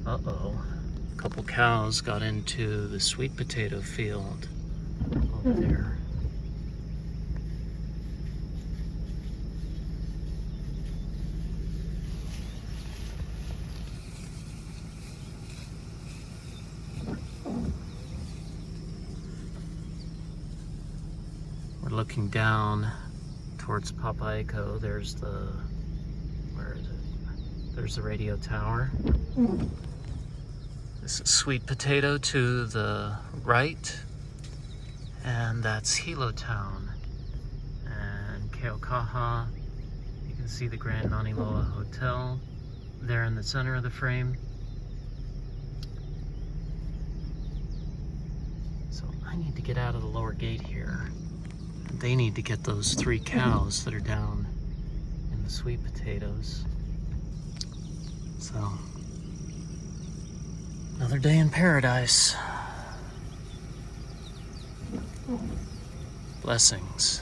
Uh-oh. A couple cows got into the sweet potato field over there. We're looking down towards Papaikou. There's the, where is it? There's the radio tower. This is sweet potato to the right, and that's Hilo Town. And Keaukaha, you can see the Grand Mauna Loa Hotel there in the center of the frame. So I need to get out of the lower gate here. They need to get those 3 cows that are down in the sweet potatoes. So, another day in paradise. Blessings.